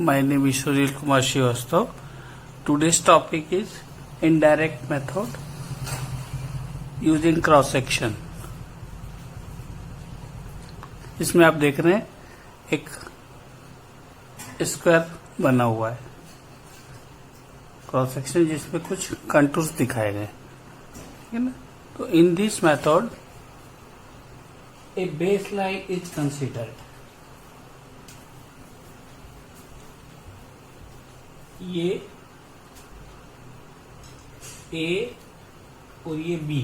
My name is Suril Kumar Srivastav. Today's topic is indirect method using cross section. इसमें आप देख रहे हैं एक स्क्वायर बना हुआ है क्रॉस सेक्शन जिसमें कुछ कंटूर्स दिखाए गए, ठीक है ना। तो in this method A base line is considered. ये ए और ये B,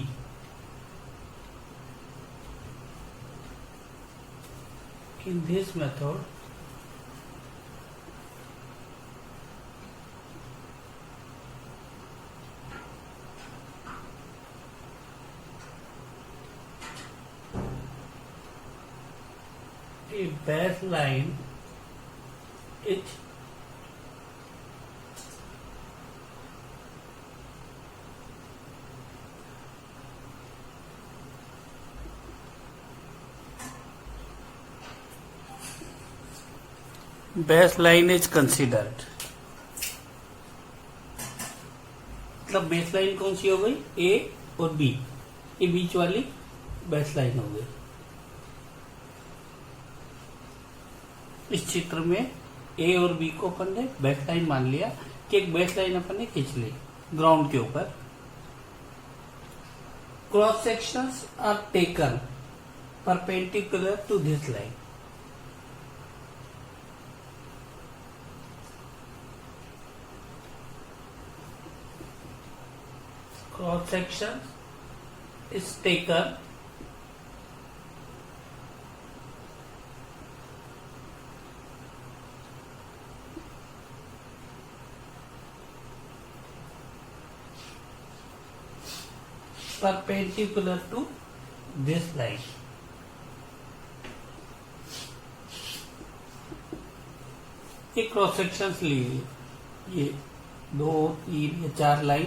in this method a baseline is baseline is considered। मतलब बेसलाइन कौन सी हो गई? ए और बी, ये बीच वाली बेसलाइन हो गई। इस चित्र में ए और बी को अपन ने बेसलाइन मान लिया कि एक बेसलाइन अपन ने खींच ली ग्राउंड के ऊपर। Cross sections are taken perpendicular to this line. Cross section is taken perpendicular to this line। ये क्रॉस सेक्शंस लिए, ये 2, 3 या 4 लाइन,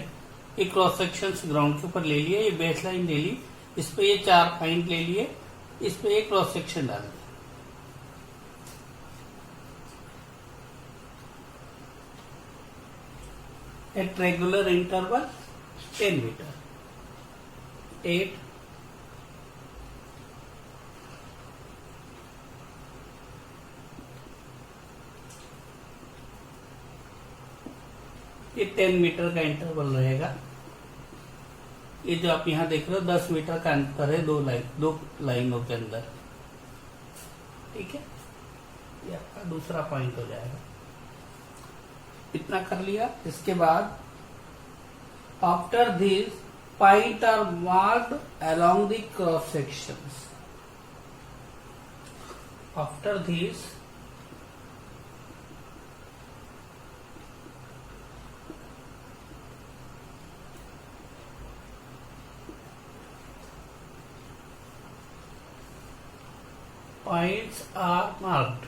ये क्रॉस सेक्शंस ग्राउंड के ऊपर ले लिए, ये बेस लाइन ले ली, इस पे ये 4 पॉइंट ले लिए, इस पे ये क्रॉस सेक्शन डाल दिया। At regular interval 10 meter, 8, 10 meter का इंटरवल रहेगा। ये जो आप यहां देख रहे हो 10 मीटर का अंतर है दो लाइनों के अंदर, ठीक है। ये आपका दूसरा पॉइंट हो जाएगा। इतना कर लिया। इसके बाद after this point are marked along the cross sections. After this points are marked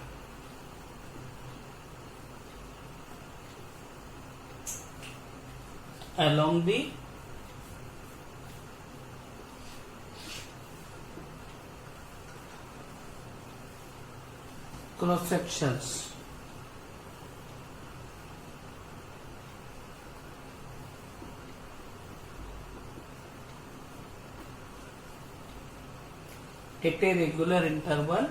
along the cross sections। at a regular interval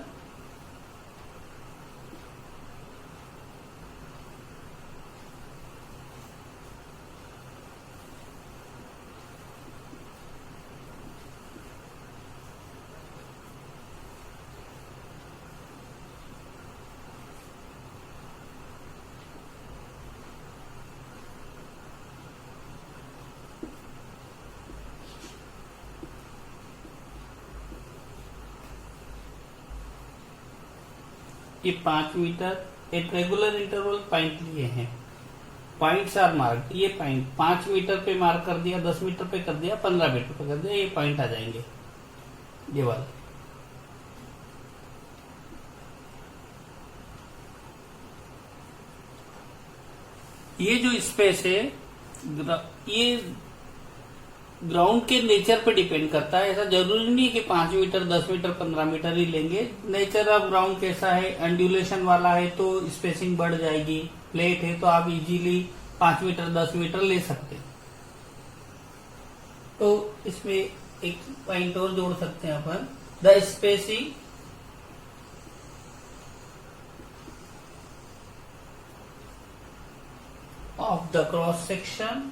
ये 5 मीटर एक रेगुलर इंटरवल पॉइंट लिए हैं। पॉइंट्स आर मार्क, ये पॉइंट 5 मीटर पे mark कर दिया, 10 metre पे कर दिया, 15 मीटर पे कर दिया, ये पॉइंट आ जाएंगे ये वाले। ये जो स्पेस है ये ग्राउंड के नेचर पे डिपेंड करता है। ऐसा जरूरी नहीं है कि 5 मीटर 10 मीटर 15 मीटर ही लेंगे। नेचर ऑफ ग्राउंड कैसा है, एंडुलेशन वाला है तो स्पेसिंग बढ़ जाएगी, फ्लैट है तो आप इजीली 5 मीटर 10 मीटर ले सकते हैं। तो इसमें एक पॉइंट और जोड़ सकते हैं अपन, the spacing of the cross section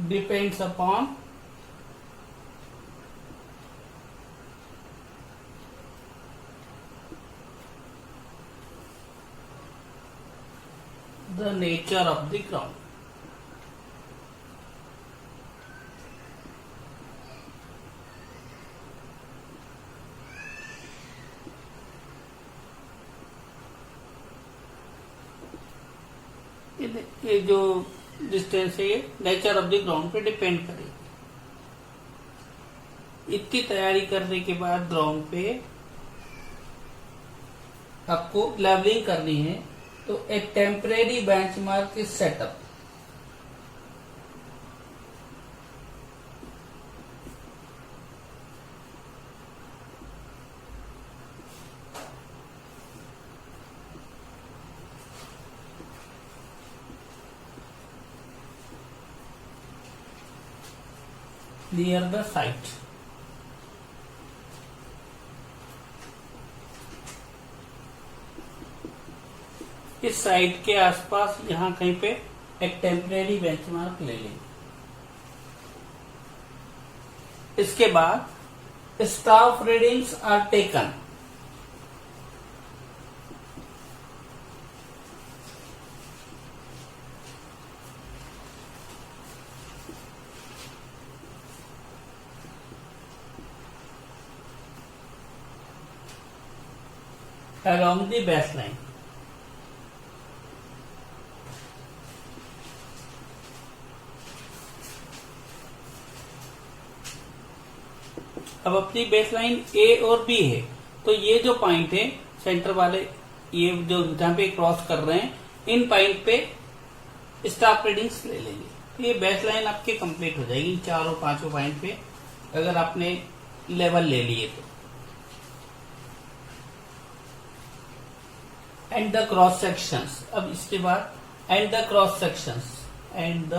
depends upon the nature of the ground. ये जो डिस्टेंस है ये नेचर ऑफ द ग्राउंड पे डिपेंड करेगी। इतनी तैयारी करने के बाद ग्राउंड पे आपको लेवलिंग करनी है, तो एक temporary benchmark is setup. near the site. इस साइट के आसपास यहां कहीं पे एक टेम्परेरी बेंचमार्क ले लें। इसके बाद staff readings are taken. along the baseline. अब अपनी बेसलाइन ए और बी है, तो ये जो पॉइंट है सेंटर वाले, ये जो जहां पे क्रॉस कर रहे हैं, इन पॉइंट पे स्टाफ रीडिंग्स ले लेंगे। तो ये बेसलाइन आपके कंप्लीट हो जाएगी चारों पांचों पॉइंट पे, अगर आपने लेवल ले लिए तो। एंड द क्रॉस सेक्शंस, अब इसके बाद and the cross sections, and the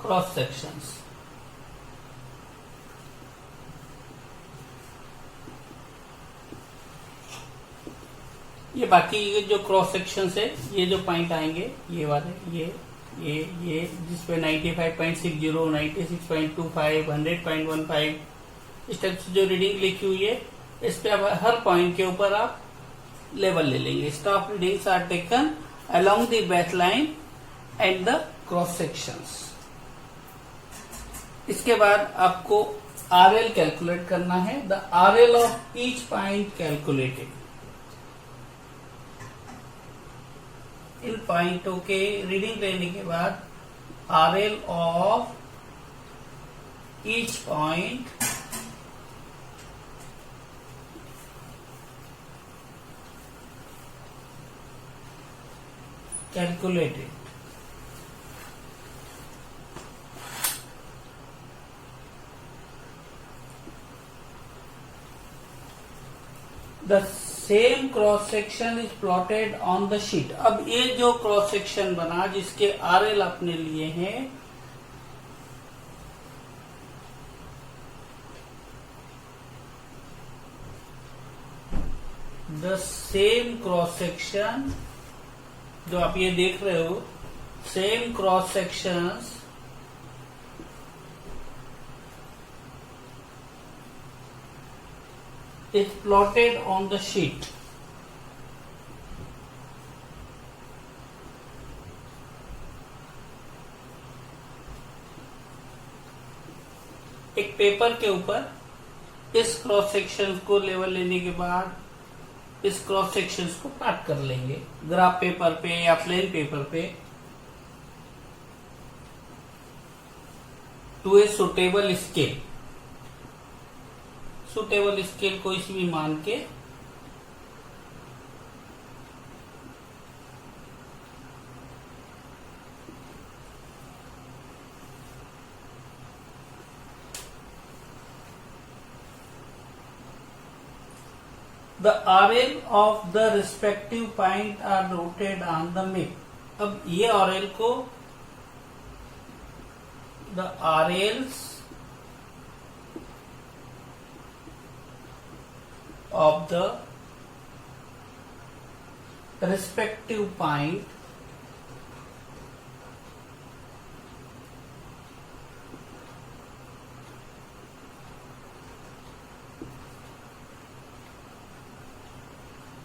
cross sections. ये बाकी ये जो क्रॉस सेक्शंस है, ये जो पॉइंट आएंगे ये वाले, ये जिसपे 95.60, 96.25, 100.15 इस टाइप से जो रीडिंग लिखी हुई है, इस पे अब हर पॉइंट के ऊपर आप लेवल ले लेंगे। Staff readings are taken along the baseline and the cross sections. इसके बाद आपको आरएल कैलकुलेट करना है। The RL of each point calculated. इन पॉइंटों के रीडिंग लेने के बाद RL of each point calculated. The same cross section is plotted on the sheet. अब ये जो क्रॉस सेक्शन बना जिसके आरएल आपने लिए हैं, the same cross section जो आप ये देख रहे हो, same cross sections is plotted on the sheet. एक पेपर के ऊपर इस क्रॉस सेक्शन को लेवल लेने के बाद इस क्रॉस सेक्शंस को काट कर लेंगे ग्राफ पेपर पे या प्लेन पेपर पे to a suitable scale. Suitable scale कोई सी भी मान के The RL of the respective point are noted on the map. अब ये RL को the RLs of the respective point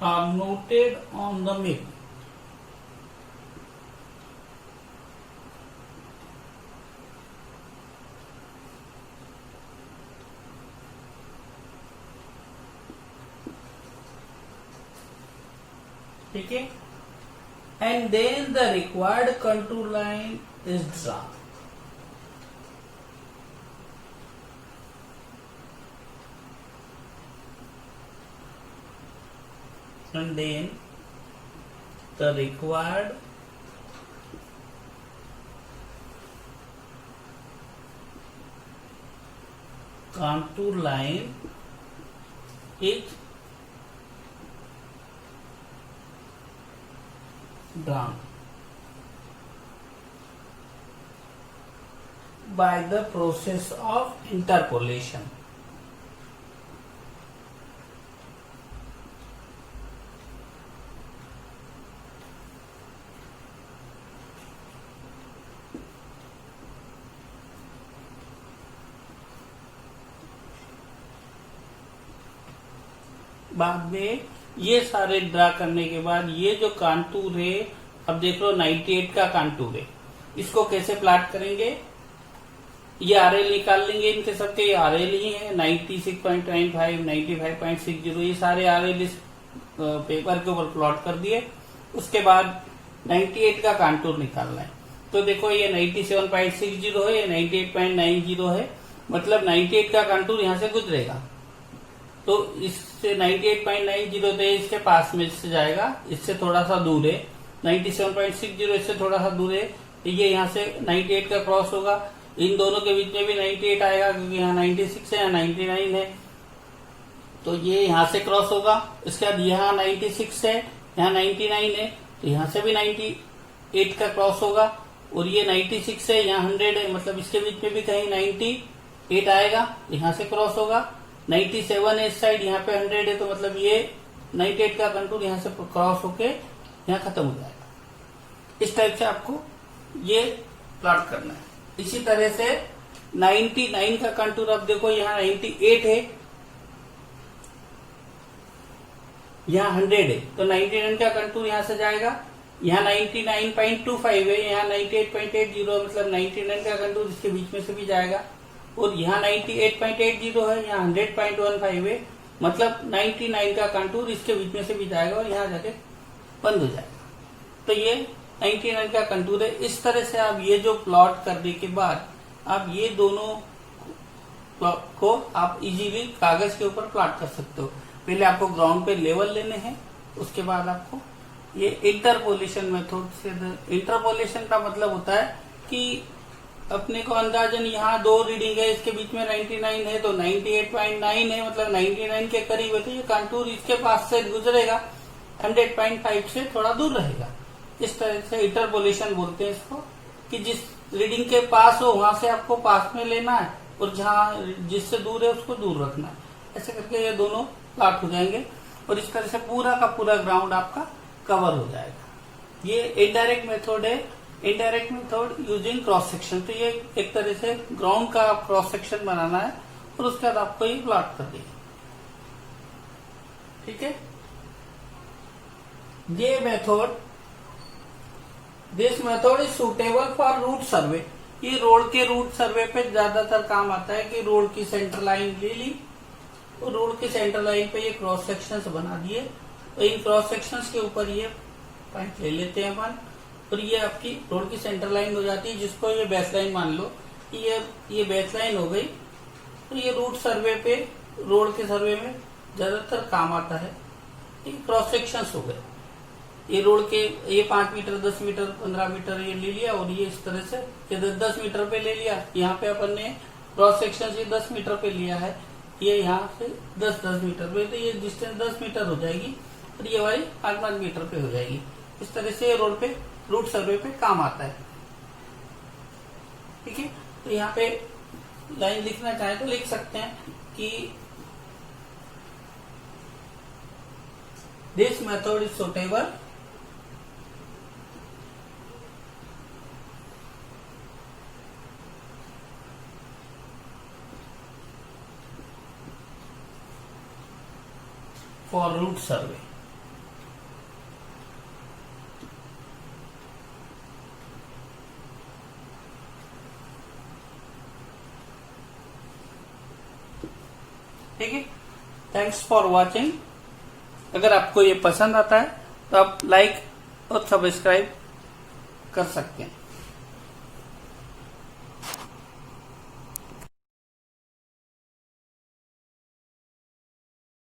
are noted on the map. ठीक है, and then the required contour line is drawn. And then the required contour line is drawn by the process of interpolation. बाद में ये सारे draw करने के बाद ये जो कांटूर है, अब देख लो 98 का कांटूर है, इसको कैसे प्लाट करेंगे? ये आरएल निकाल लेंगे, इनके सबके ये आरएल ही है, 96.95, 95.60, ये सारे आरएल इस पेपर के ऊपर प्लॉट कर दिए। उसके बाद 98 का कांटूर निकालना है, तो देखो ये 97.60 है, ये 98.90 है, मतलब 98 का कांटूर यहाँ से गुजरेगा, तो इससे 98.90 तो इसके पास में से जाएगा, इससे थोड़ा सा दूर है, 97.60 इससे थोड़ा सा दूर है, ये यहाँ से 98 का क्रॉस होगा, इन दोनों के बीच में भी 98 आएगा क्योंकि यहाँ 96 है, यहाँ 99 है, तो ये यहाँ से क्रॉस होगा। इसके बाद यहाँ 96 है, यहाँ 99 है, तो यहाँ से भी 98 का क्रॉस होगा, और ये 96 है, यहाँ 100 है, मतलब इसके बीच में भी कहीं 98 आएगा, यहाँ से क्रॉस होगा। 97 है इस साइड, यहाँ पे 100 है, तो मतलब ये 98 का कंटूर यहाँ से क्रॉस होके यहाँ खत्म हो जाएगा। इस टाइप से आपको ये प्लॉट करना है। इसी तरह से 99 का कंटूर, अब देखो यहाँ 98 है, यहाँ 100 है, तो 99 का कंटूर यहाँ से जाएगा, यहाँ 99.25 है, यहाँ 98.80, मतलब 99 का कंटूर इसके बीच में से भी जाएगा, और यहाँ 98.80 है, यहाँ 100.15 है, मतलब 99 का कंटूर इसके बीच में से भी जाएगा और यहाँ जाके बंद हो जाएगा। तो ये 99 का कंटूर है। इस तरह से आप ये जो प्लॉट करने के बाद आप ये दोनों को आप इजीली कागज के ऊपर प्लॉट कर सकते हो। पहले आपको ग्राउंड पे लेवल लेने हैं, उसके बाद आपको ये इंटरपोलेशन मेथड से, इंटरपोलेशन का मतलब होता है कि अपने को अंदाजन यहाँ दो रीडिंग है, इसके बीच में 99 है, तो 98.9 है, मतलब 99 के करीब है, तो ये कंटूर इसके पास से गुजरेगा, 100.5 से थोड़ा दूर रहेगा। इस तरह से इंटरपोलेशन बोलते हैं इसको, कि जिस रीडिंग के पास हो वहां से आपको पास में लेना है, और जहाँ जिससे दूर है उसको दूर रखना है। ऐसे करके ये दोनों प्लॉट हो जाएंगे, और इस तरह से पूरा का पूरा ग्राउंड आपका कवर हो जाएगा। ये इनडायरेक्ट मेथड है, indirect method using cross section. तो ये एक तरह से ग्राउंड का क्रॉस सेक्शन बनाना है, और उसके बाद आपको ये प्लॉट कर देंगे। ठीक है, ये method, this method is suitable for route survey. ये रोड के रूट सर्वे पे ज्यादातर काम आता है, कि रोड की सेंटर लाइन ले ली, और रोड की सेंटर लाइन पे ये क्रॉस सेक्शंस बना दिए, तो इन क्रॉस सेक्शंस के ऊपर ये पॉइंट ले लेते हैं अपन, और ये आपकी रोड की सेंटर लाइन हो जाती है, जिसको ये बेस लाइन मान लो कि ये बेस लाइन हो गई। तो ये रूट सर्वे पे रोड के सर्वे में ज्यादातर काम आता है। ये क्रॉस सेक्शन हो गए, ये रोड के ये 5 मीटर 10 मीटर 15 मीटर ये ले लिया, और ये इस तरह से ये 10 मीटर पे ले लिया। यहाँ पे अपन ने क्रॉस सेक्शन से 10 मीटर पे लिया है, ये यहाँ से 10 मीटर पे, तो ये डिस्टेंस 10 मीटर हो जाएगी और ये वाली 5 मीटर पे हो जाएगी। इस तरह से रोड पे रूट सर्वे पे काम आता है। ठीक है, तो यहाँ पे लाइन लिखना चाहे तो लिख सकते हैं कि this method is suitable for route survey. ठीक है, थैंक्स फॉर वॉचिंग। अगर आपको ये पसंद आता है तो आप लाइक और सब्सक्राइब कर सकते हैं।